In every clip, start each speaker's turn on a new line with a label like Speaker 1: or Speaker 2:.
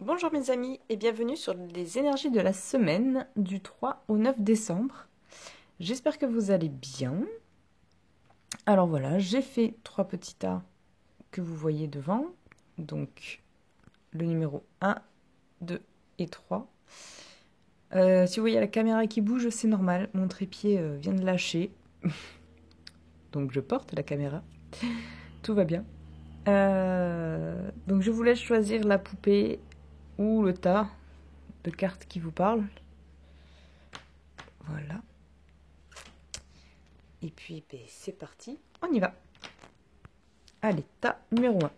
Speaker 1: Bonjour mes amis et bienvenue sur les énergies de la semaine du 3 au 9 décembre. J'espère que vous allez bien. Alors voilà, j'ai fait 3 petits tas que vous voyez devant. Donc le numéro 1, 2 et 3. Si vous voyez la caméra qui bouge, c'est normal. Mon trépied vient de lâcher. Donc je porte la caméra. Tout va bien. Donc je vous laisse choisir la poupée ou le tas de cartes qui vous parle. Voilà. Et puis, c'est parti, on y va. Allez, tas numéro 1.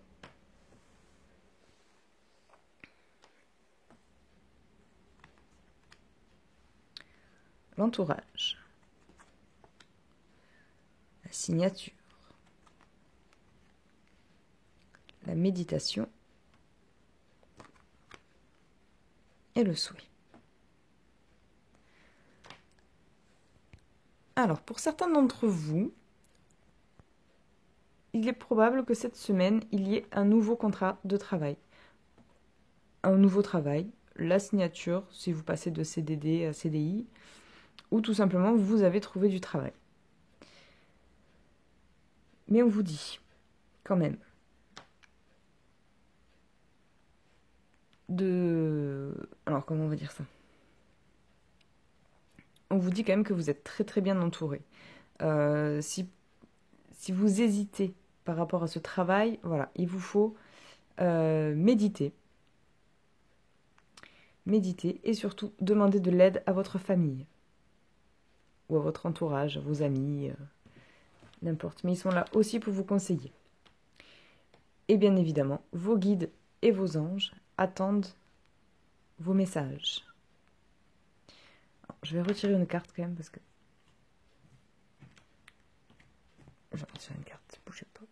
Speaker 1: L'entourage. La signature. La méditation. Et le souhait. Alors, pour certains d'entre vous, il est probable que cette semaine, il y ait un nouveau contrat de travail. Un nouveau travail, la signature, si vous passez de CDD à CDI, ou tout simplement, vous avez trouvé du travail. Mais on vous dit, quand même, Alors, comment on va dire ça? On vous dit quand même que vous êtes très très bien entouré. Si vous hésitez par rapport à ce travail, voilà, il vous faut méditer. Méditer et surtout demander de l'aide à votre famille ou à votre entourage, à vos amis, n'importe. Mais ils sont là aussi pour vous conseiller. Et bien évidemment, vos guides et vos anges attendent vos messages. Alors, je vais retirer une carte quand même parce que... Je vais retirer une carte, bougez pas.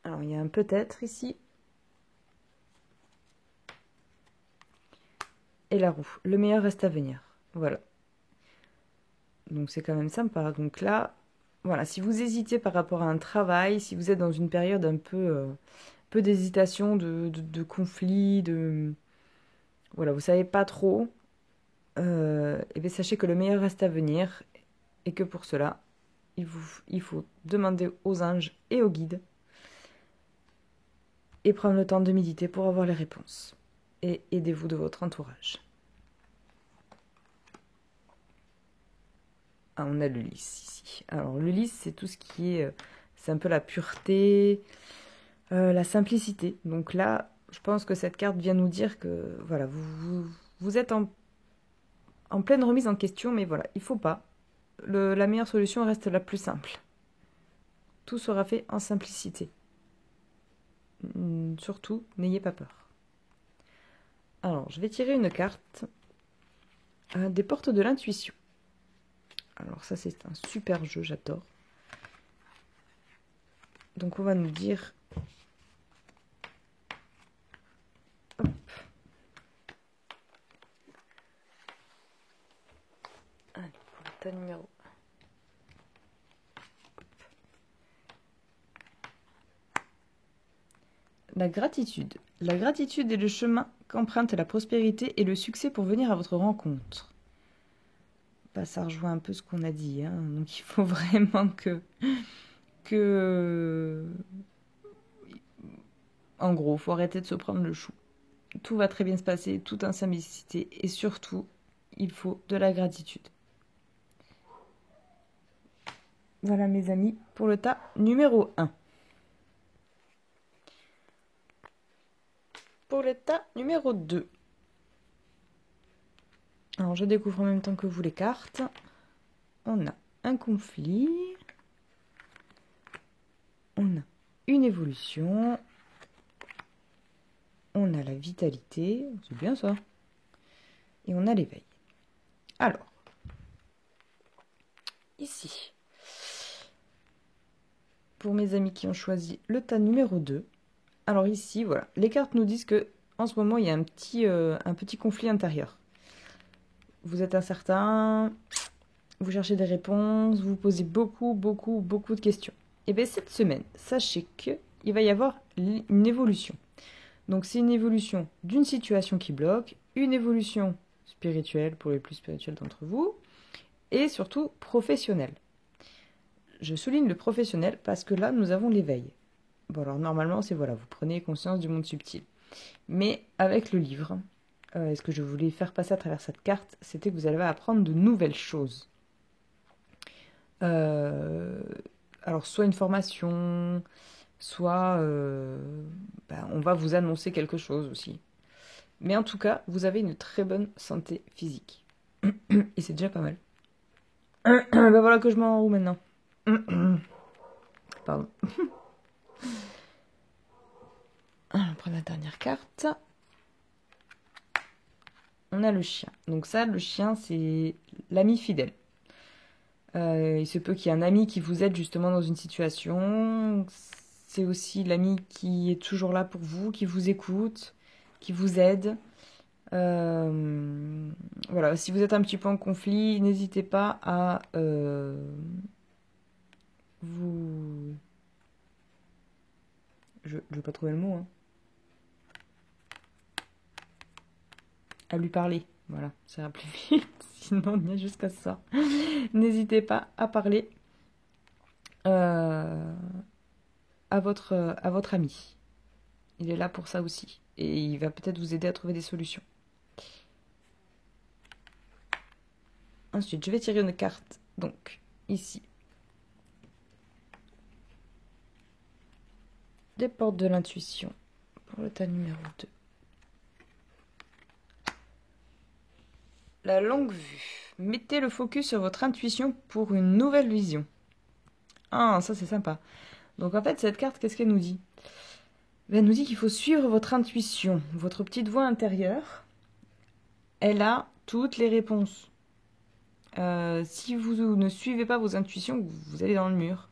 Speaker 1: Alors, il y a un peut-être ici. Et la roue. Le meilleur reste à venir. Voilà. Donc, c'est quand même sympa. Donc là, voilà, si vous hésitez par rapport à un travail, si vous êtes dans une période un peu d'hésitation, de conflit, Voilà, vous savez pas trop, et bien sachez que le meilleur reste à venir et que pour cela, il faut demander aux anges et aux guides et prendre le temps de méditer pour avoir les réponses. Et aidez-vous de votre entourage. Ah, on a le lys ici. Alors, le lys, c'est tout ce qui est... c'est un peu la pureté, la simplicité. Donc là, je pense que cette carte vient nous dire que, voilà, vous êtes en pleine remise en question, mais voilà, il faut pas. La meilleure solution reste la plus simple. Tout sera fait en simplicité. Surtout, n'ayez pas peur. Alors, je vais tirer une carte des portes de l'intuition. Alors ça, c'est un super jeu, j'adore. Donc, on va nous dire... Hop. Allez, pour le tas numéro... La gratitude. La gratitude est le chemin qu'emprunte la prospérité et le succès pour venir à votre rencontre. Bah, ça rejoint un peu ce qu'on a dit. Hein. Donc il faut vraiment que... En gros, il faut arrêter de se prendre le chou. Tout va très bien se passer, tout en simplicité. Et surtout, il faut de la gratitude. Voilà mes amis, pour le tas numéro 1. Pour le tas numéro 2. Alors, je découvre en même temps que vous les cartes. On a un conflit. On a une évolution. On a la vitalité. C'est bien ça. Et on a l'éveil. Alors, ici, pour mes amis qui ont choisi le tas numéro 2. Alors ici, voilà, les cartes nous disent que en ce moment, il y a un petit conflit intérieur. Vous êtes incertain, vous cherchez des réponses, vous posez beaucoup de questions. Et bien cette semaine, sachez qu'il va y avoir une évolution. Donc c'est une évolution d'une situation qui bloque, une évolution spirituelle pour les plus spirituels d'entre vous, et surtout professionnelle. Je souligne le professionnel parce que là, nous avons l'éveil. Bon alors normalement, c'est voilà, vous prenez conscience du monde subtil. Mais avec le livre, ce que je voulais faire passer à travers cette carte, c'était que vous allez apprendre de nouvelles choses. Alors soit une formation, soit on va vous annoncer quelque chose aussi. Mais en tout cas, vous avez une très bonne santé physique. Et c'est déjà pas mal. Ben voilà que je m'en roule maintenant. Pardon. Alors, on prend la dernière carte. On a le chien. Donc ça, le chien, c'est l'ami fidèle. Il se peut qu'il y ait un ami qui vous aide justement dans une situation. C'est aussi l'ami qui est toujours là pour vous, qui vous écoute, qui vous aide. Voilà, si vous êtes un petit peu en conflit, n'hésitez pas à vous... Je vais pas trouver le mot, hein. À lui parler. Voilà, ça ira plus vite. Sinon, on est jusqu'à ça. N'hésitez pas à parler à votre ami. Il est là pour ça aussi. Et il va peut-être vous aider à trouver des solutions. Ensuite, je vais tirer une carte. Donc, ici. Des portes de l'intuition. Pour le tas numéro 2. La longue vue. Mettez le focus sur votre intuition pour une nouvelle vision. Ah, ça c'est sympa. Donc en fait, cette carte, qu'est-ce qu'elle nous dit? Elle nous dit qu'il faut suivre votre intuition. Votre petite voix intérieure, elle a toutes les réponses. Si vous ne suivez pas vos intuitions, vous allez dans le mur.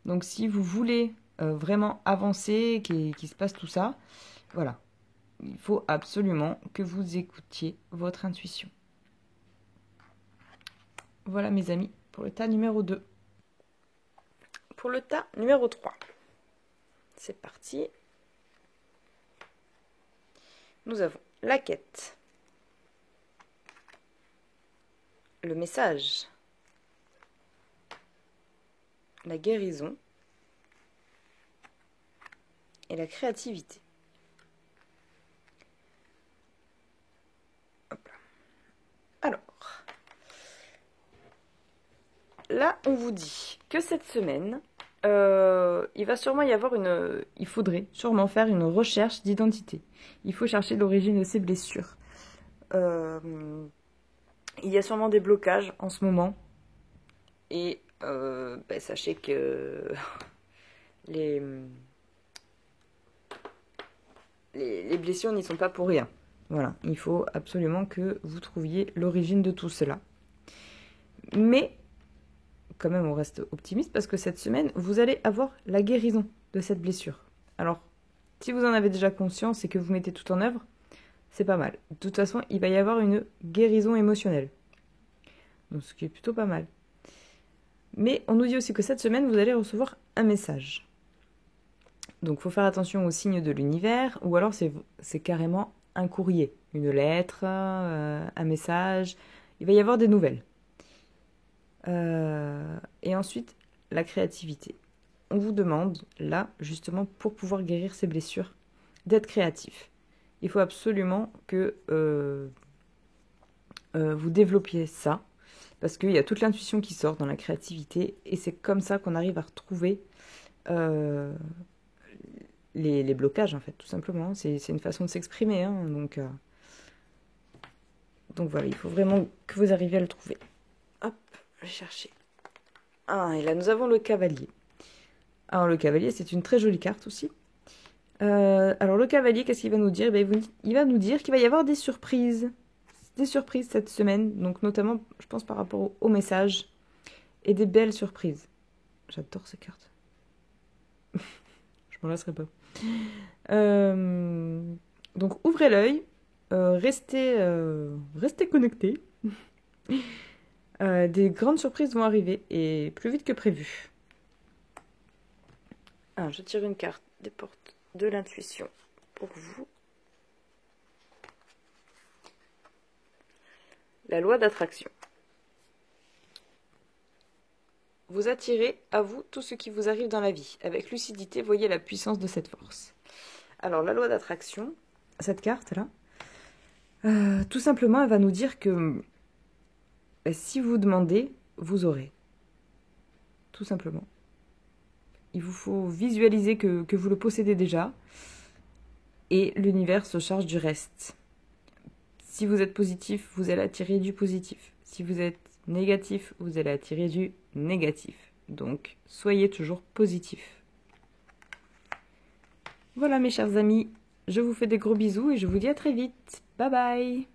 Speaker 1: Donc si vous voulez vraiment avancer, qu'il se passe tout ça, voilà. Il faut absolument que vous écoutiez votre intuition. Voilà mes amis, pour le tas numéro 2. Pour le tas numéro 3. C'est parti. Nous avons la quête. Le message. La guérison. Et la créativité. Hop là. Alors. Là, on vous dit que cette semaine, il va sûrement y avoir il faudrait sûrement faire une recherche d'identité. Il faut chercher l'origine de ces blessures. Il y a sûrement des blocages en ce moment. Et sachez que les blessures n'y sont pas pour rien. Voilà, il faut absolument que vous trouviez l'origine de tout cela. Mais quand même, on reste optimiste parce que cette semaine, vous allez avoir la guérison de cette blessure. Alors, si vous en avez déjà conscience et que vous mettez tout en œuvre, c'est pas mal. De toute façon, il va y avoir une guérison émotionnelle. Donc, ce qui est plutôt pas mal. Mais on nous dit aussi que cette semaine, vous allez recevoir un message. Donc, il faut faire attention aux signes de l'univers, ou alors c'est carrément un courrier, une lettre, un message. Il va y avoir des nouvelles. Et ensuite, la créativité. On vous demande, là, justement, pour pouvoir guérir ces blessures, d'être créatif. Il faut absolument que vous développiez ça, parce qu'il y a toute l'intuition qui sort dans la créativité, et c'est comme ça qu'on arrive à retrouver les blocages, en fait, tout simplement. C'est une façon de s'exprimer, hein, donc voilà, il faut vraiment que vous arriviez à le trouver. Hop, je vais chercher. Ah, et là, nous avons le cavalier. Alors, le cavalier, c'est une très jolie carte aussi. Alors, le cavalier, qu'est-ce qu'il va nous dire? Il va nous dire qu'il va y avoir des surprises. Des surprises cette semaine, donc notamment, je pense, par rapport au message. Et des belles surprises. J'adore ces cartes. Je m'en lasserai pas. Donc, ouvrez l'œil. Restez connectés. Des grandes surprises vont arriver, et plus vite que prévu. Ah, je tire une carte des portes de l'intuition pour vous. La loi d'attraction. Vous attirez à vous tout ce qui vous arrive dans la vie. Avec lucidité, voyez la puissance de cette force. Alors, la loi d'attraction, cette carte-là, tout simplement, elle va nous dire que si vous demandez, vous aurez. Tout simplement. Il vous faut visualiser que vous le possédez déjà. Et l'univers se charge du reste. Si vous êtes positif, vous allez attirer du positif. Si vous êtes négatif, vous allez attirer du négatif. Donc, soyez toujours positif. Voilà mes chers amis, je vous fais des gros bisous et je vous dis à très vite. Bye bye!